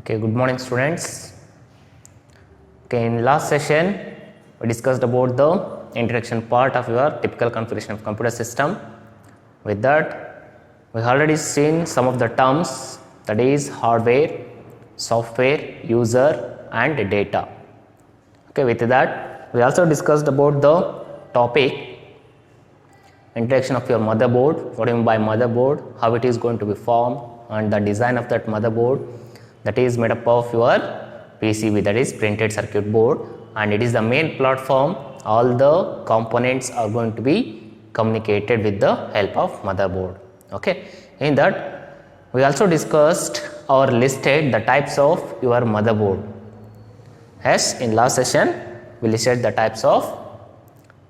Okay, good morning students. Okay, in last session we discussed about the introduction part of your typical configuration of computer system. With that, we already seen some of the terms, that is hardware, software, user and data. Okay, with that we also discussed about the topic introduction of your motherboard, what do you mean by motherboard, how it is going to be formed and the design of that motherboard, that is made up of your PCB, that is printed circuit board, and it is the main platform. All the components are going to be communicated with the help of motherboard. Okay, in that we also discussed or listed the types of your motherboard. Yes, in last session we listed the types of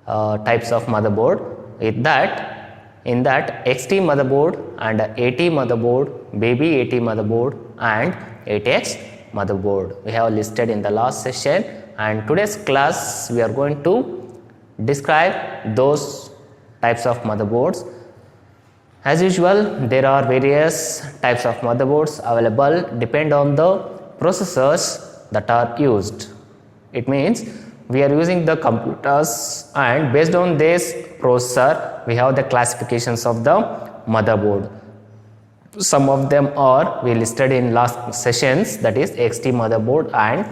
motherboard. In that XT motherboard and AT motherboard, baby AT motherboard and ATX motherboard we have listed in the last session, and today's class we are going to describe those types of motherboards. As usual, there are various types of motherboards available depend on the processors that are used. It means we are using the computers, and based on this processor we have the classifications of the motherboard. Some of them are we listed in last sessions, that is XT motherboard and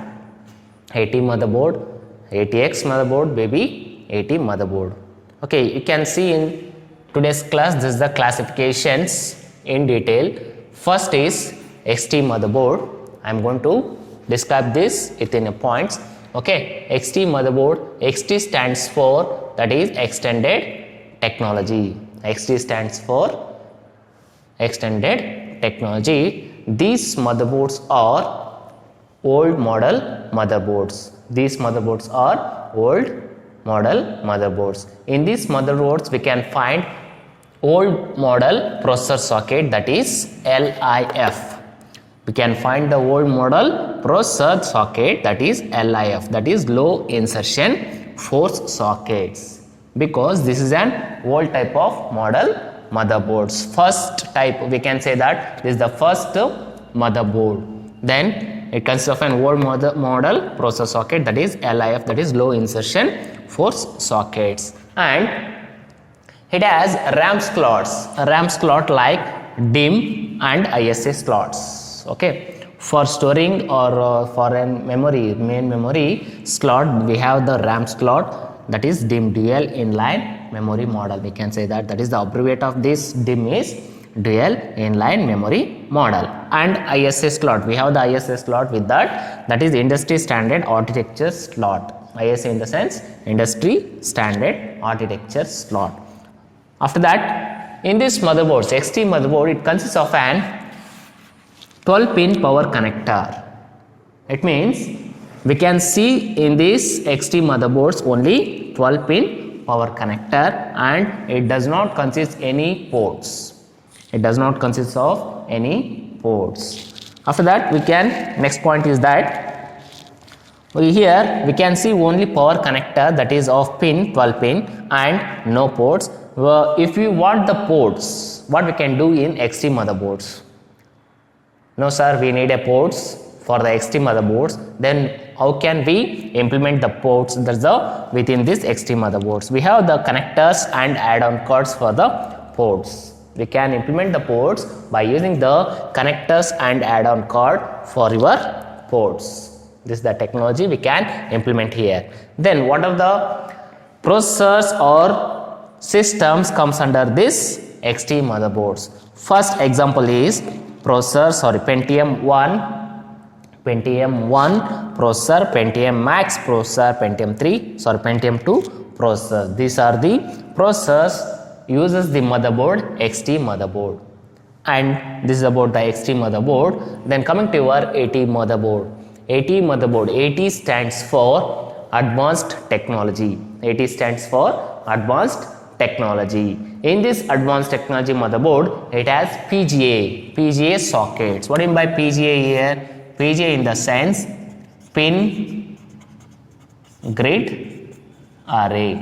AT motherboard, ATX motherboard, baby AT motherboard. Okay, you can see in today's class this is the classifications in detail. First is XT motherboard. I am going to describe this within a points. Okay, XT motherboard, XT stands for, that is extended technology. XT stands for extended technology. These motherboards are old model motherboards. These motherboards are old model motherboards. In these motherboards we can find old model processor socket, that is LIF. We can find the old model processor socket, that is LIF, that is low insertion force sockets, because this is an old type of model motherboards. First type we can say that this is the first motherboard. Then it consists of an old model processor socket, that is LIF, that is low insertion force sockets, and it has RAM slot like DIMM and ISA slots. Okay, for storing or for a memory, main memory slot, we have the RAM slot, that is DIMM, dual inline memory model. We can say that is the abbreviate of this DIMM is dual inline memory model. And ISA slot, we have the ISA slot with that is industry standard architecture slot. ISA in the sense industry standard architecture slot. After that, in this motherboards, XT motherboard, it consists of an 12-pin power connector. It means we can see in these XT motherboards only 12-pin power connector, and it does not consist any ports. It does not consist of any ports. After that, we can, next point is that here we can see only power connector, that is of pin 12 pin and no ports. If we want the ports, what we can do in XT motherboards? No sir, we need a ports for the XT motherboards. Then how can we implement the ports within this XT motherboards? We have the connectors and add-on cards for the ports. We can implement the ports by using the connectors and add-on card for your ports. This is the technology we can implement here. Then what are the processors or systems comes under this XT motherboards? First example is processor, Pentium 1 processor, Pentium Max processor, Pentium 2 processor. These are the processors uses the motherboard XT motherboard, and this is about the XT motherboard. Then coming to your AT motherboard. AT stands for advanced technology. AT stands for advanced technology. In this advanced technology motherboard, it has PGA sockets. What do you mean by PGA here? PGA in the sense pin grid array.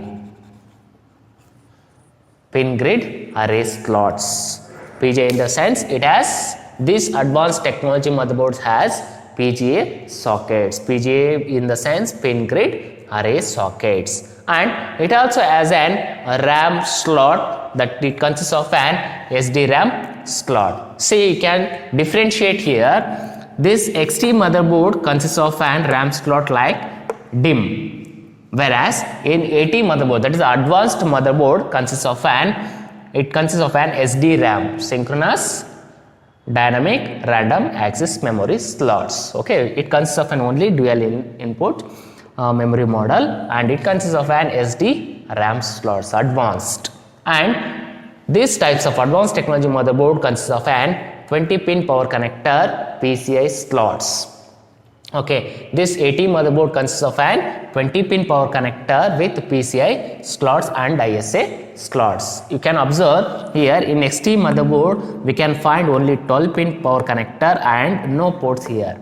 Pin grid array slots. PGA in the sense it has, this advanced technology motherboards has PGA sockets. PGA in the sense pin grid array sockets. And it also has a RAM slot that it consists of an SDRAM slot. See, you can differentiate here. This XT motherboard consists of an RAM slot like DIMM, whereas in AT motherboard, that is the advanced motherboard, consists of an SDRAM, synchronous dynamic random access memory slots. Okay, it consists of an only dual input memory model, and it consists of an SDRAM slots, advanced. And these types of advanced technology motherboard consists of an 20-pin power connector PCI slots. Okay, this AT motherboard consists of an 20-pin power connector with PCI slots and ISA slots. You can observe here in XT motherboard we can find only 12-pin power connector and no ports here.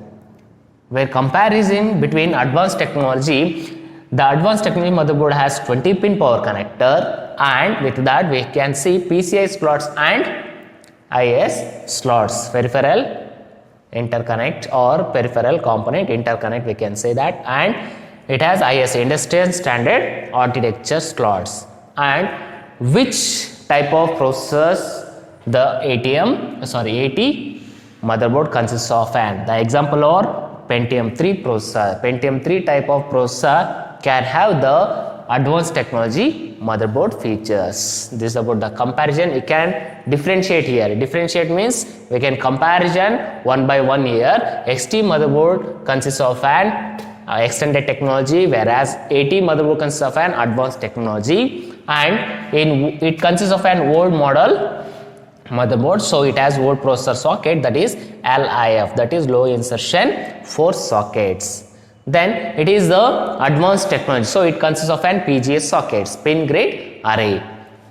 Where comparison between advanced technology, the advanced technology motherboard has 20-pin power connector, and with that we can see PCI slots and IS slots, peripheral interconnect or peripheral component interconnect, we can say that, and it has IS, industrial standard architecture slots. And which type of processors the AT motherboard consists of? And the example are Pentium 3 processor. Pentium 3 type of processor can have the advanced technology motherboard features. This is about the comparison. You can differentiate here. Differentiate means we can comparison one by one here. XT motherboard consists of an extended technology, whereas AT motherboard consists of an advanced technology, and it consists of an old model motherboard, so it has old processor socket, that is LIF, that is low insertion force sockets. Then it is the advanced technology, so it consists of an PGA sockets, pin grid array.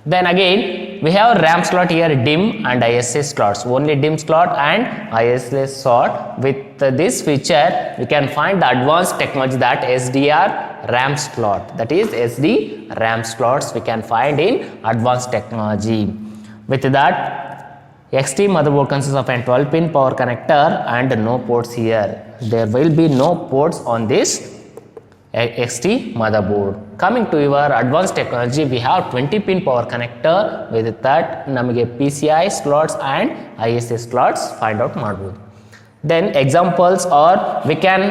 Then again we have RAM slot here, DIMM and ISA slots, only DIMM slot and ISA slot. With this feature we can find the advanced technology, that SDR RAM slot, that is SD RAM slots we can find in advanced technology. With that, XT motherboard consists of a 12-pin power connector and no ports here. There will be no ports on this XT motherboard. Coming to your advanced technology, we have 20-pin power connector. With that, namage PCI slots and ISA slots find out module. Then examples are, we can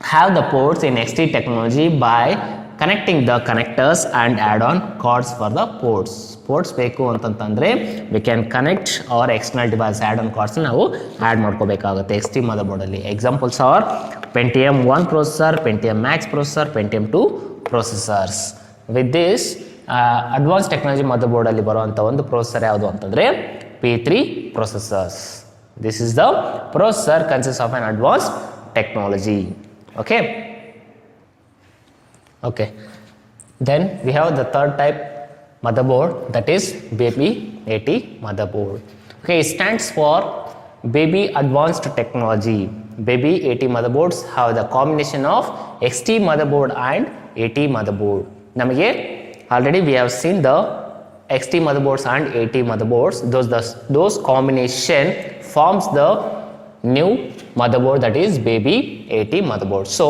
have the ports in XT technology by connecting the connectors and add on cards for the ports. Ports ಬೇಕು ಅಂತಂತಂದ್ರೆ we can connect our external device add on cards ನಾವು add ಮಾಡ್ಕೋಬೇಕಾಗುತ್ತೆ XT motherboard ಅಲ್ಲಿ. Examples are Pentium 1 processor, Pentium Max processor, Pentium 2 processors. With this advanced technology motherboard ಅಲ್ಲಿ ಬರುವಂತ ಒಂದು processor ಯಾವುದು ಅಂತಂದ್ರೆ P3 processors. This is the processor consists of an advanced technology. Okay, then we have the third type motherboard, that is Baby AT motherboard. Okay, it stands for Baby Advanced Technology. Baby AT motherboards have the combination of XT motherboard and AT motherboard. Namage already we have seen the XT motherboards and AT motherboards. Those combination forms the new motherboard, that is Baby AT motherboard. So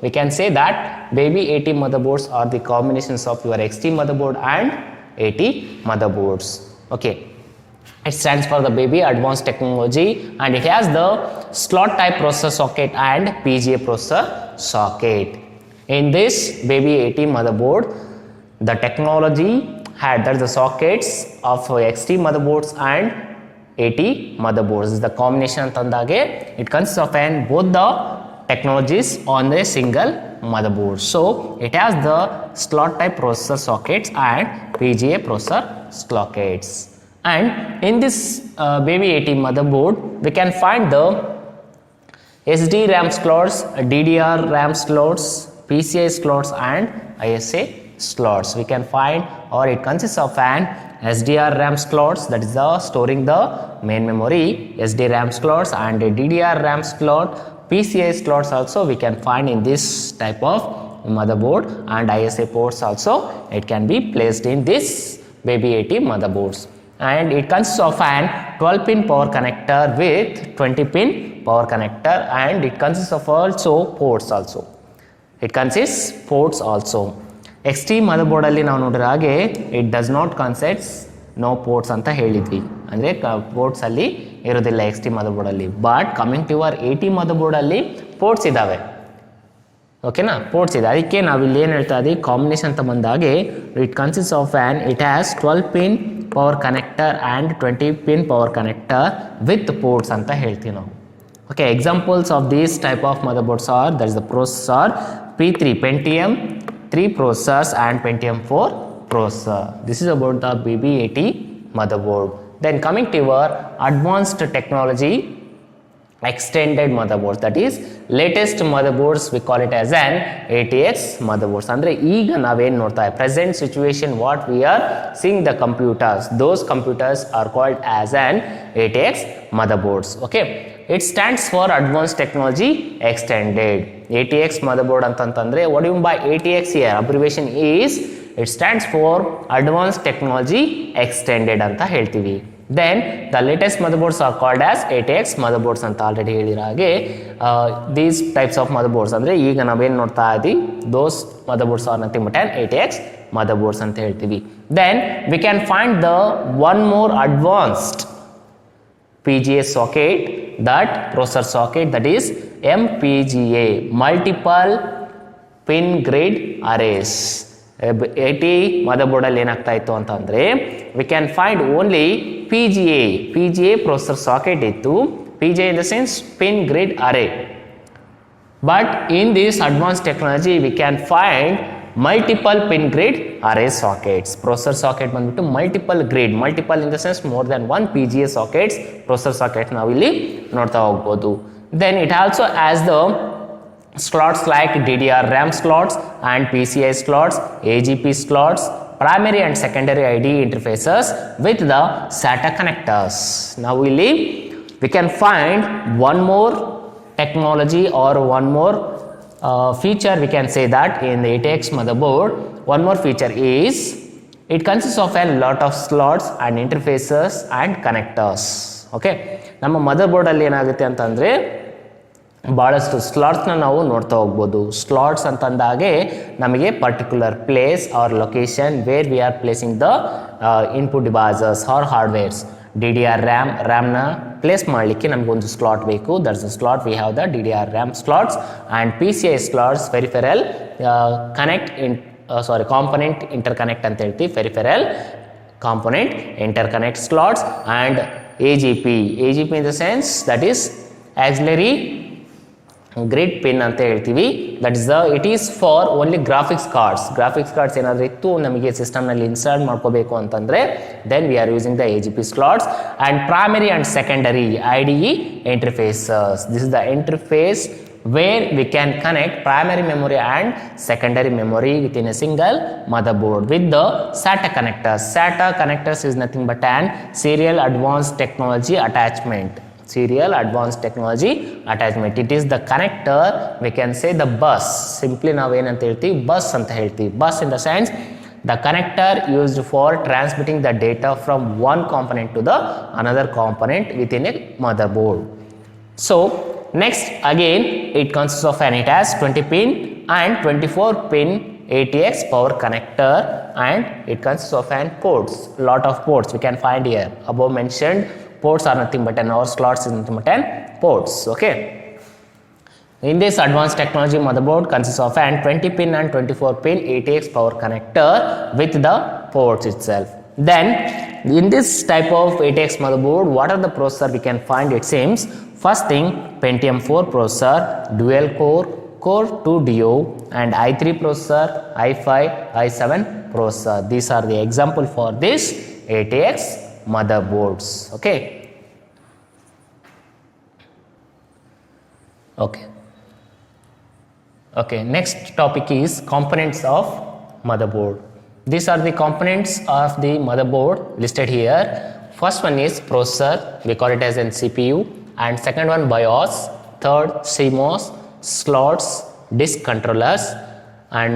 we can say that Baby AT motherboards are the combinations of your XT motherboard and AT motherboards. Okay, it stands for the Baby Advanced Technology, and it has the slot type processor socket and PGA processor socket. In this Baby AT motherboard, the technology had that the sockets of XT motherboards and AT motherboards. The combination antandage it consists of an both the technologies on a single motherboard. So it has the slot type processor sockets and PGA processor sockets. And in this Baby AT motherboard we can find the SD RAM slots, DDR RAM slots, PCI slots and ISA slots. We can find, or it consists of an SDR RAM slots, that is the storing the main memory, SD RAM slots, and a DDR RAM slot. PCI slots also we can find in this type of motherboard, and ISA ports also it can be placed in this Baby AT motherboards. and it consists of an 12-pin power connector with 20-pin power connector, and it consists of also ports also. It consists ports also. XT motherboard ಅಲ್ಲಿ ನಾವು ನೋಡಿರೋ ಹಾಗೆ it does not consists no ports ಅಂತ ಹೇಳಿದ್ವಿ, ಅಂದರೆ ports ಅಲ್ಲಿ ಇರೋದಿಲ್ಲ XT motherboard ಅಲ್ಲಿ. But coming to your AT motherboard ಅಲ್ಲಿ ಪೋರ್ಟ್ಸ್ ಇದ್ದಾವೆ. ಓಕೆನಾ, ಪೋರ್ಟ್ಸ್ ಇದೆ. ಅದಕ್ಕೆ ನಾವು ಇಲ್ಲಿ ಏನು ಹೇಳ್ತಾ ಇದ್ದೀವಿ, ಕಾಂಬಿನೇಷನ್ ಅಂತ ಬಂದಾಗೆ it consist of it has 12-pin power connector and 20-pin power connector with ports ಅಂತ ಹೇಳ್ತೀವಿ ನಾವು. Okay, examples of these type of motherboards are, that is the processor P3 Pentium 3 processors and Pentium 4 processor. This is about the BB80 motherboard. Then coming to your advanced technology extended motherboards, that is latest motherboards, we call it as an ATX motherboards. Andre ಈಗ ನಾವೇನು ನೋಡ್ತಾ ಇದ್ದೀವಿ, present situation what we are seeing the computers, those computers are called as an ATX motherboards. Okay, it stands for advanced technology extended. ATX motherboard ಅಂತಂತಂದ್ರೆ what do you mean by ATX here? Abbreviation is it stands for advanced technology extended ಅಂತ ಹೇಳ್ತೀವಿ. Then the latest motherboards are called as ATX motherboards ಅಂತ already ಹೇಳಿರೋ ಹಾಗೆ. These types of motherboards ಅಂದರೆ ಈಗ ನಾವೇನು ನೋಡ್ತಾ ಇದ್ದೀವಿ, those motherboards are nothing but an ATX motherboards ಅಂತ ಹೇಳ್ತೀವಿ. Then we can find the one more advanced PGA socket, that processor socket, that is MPGA, multiple pin grid arrays. AT motherboard ಅಲ್ಲಿ ಏನಾಗ್ತಾ ಇತ್ತು ಅಂತಂದರೆ we can find only PGA processor socket ಇತ್ತು. PGA in the sense pin grid array. But in this advanced technology we can find multiple pin grid array sockets. Processor socket ಬಂದ್ಬಿಟ್ಟು multiple grid, multiple in the sense more than one PGA sockets, processor socket ನಾವು ಇಲ್ಲಿ ನೋಡ್ತಾ ಹೋಗ್ಬೋದು. Then it also has the slots like DDR RAM slots and PCI slots, AGP slots, primary and secondary IDE interfaces with the SATA connectors. Now we can find one more technology or one more feature, we can say that in the ATX motherboard. One more feature is it consists of a lot of slots and interfaces and connectors. Okay, ನಮ್ಮ ಮದರ್ಬೋರ್ಡ್ ಅಲ್ಲಿ ಏನಾಗುತ್ತೆ ಅಂತಂದರೆ ಭಾಳಷ್ಟು ಸ್ಲಾಟ್ಸ್ನ ನಾವು ನೋಡ್ತಾ ಹೋಗ್ಬೋದು. Slots ಅಂತಂದಾಗೆ ನಮಗೆ particular place or location where we are placing the input devices or hardwares. DDR ರ್ಯಾಮ್ನ ಪ್ಲೇಸ್ ಮಾಡಲಿಕ್ಕೆ ನಮಗೊಂದು ಸ್ಲಾಟ್ ಬೇಕು, that's the slot we have the DDR RAM slots. And PCI slots peripheral component interconnect ಅಂತ ಹೇಳ್ತೀವಿ, peripheral component interconnect slots. And AGP in the sense that is auxiliary grid pin ಅಂತ ಹೇಳ್ತೀವಿ. That is it is for only graphics cards ಏನಾದರೂ ಇತ್ತು ನಮಗೆ ಸಿಸ್ಟಮ್ನಲ್ಲಿ install ಮಾಡ್ಕೋಬೇಕು ಅಂತಂದರೆ then we are using the AGP slots. And primary and secondary IDE interfaces. This is the interface where we can connect primary memory and secondary memory within a single motherboard with the SATA connectors. SATA connectors is nothing but an serial advanced technology attachment. It is the connector, we can say the bus. Simply ನಾವು ಏನಂತ ಹೇಳ್ತೀವಿ, bus ಅಂತ ಹೇಳ್ತೀವಿ. Bus in the sense the connector used for transmitting the data from one component to the another component within a motherboard. So next again it consists of it has 20-pin and 24-pin ATX power connector, and it consists of ports, lot of ports we can find here. Above mentioned ports are nothing but or slots is nothing but ports. Okay, in this advanced technology motherboard consists of 20-pin and 24-pin ATX power connector with the ports itself. Then in this type of ATX motherboard, what are the processor we can find? It seems first thing Pentium 4 processor, dual core 2 Duo, and i3 processor, i5, i7 processor. These are the example for this ATX motherboards. Okay, next topic is components of motherboard. These are the components of the motherboard listed here. First one is processor, we call it as an CPU, and second one BIOS, third CMOS, slots, disk controllers, and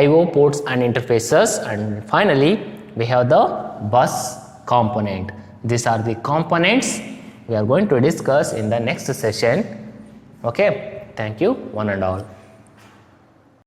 IO ports and interfaces, and finally we have the bus component. These are the components we are going to discuss in the next session. Okay, thank you one and all.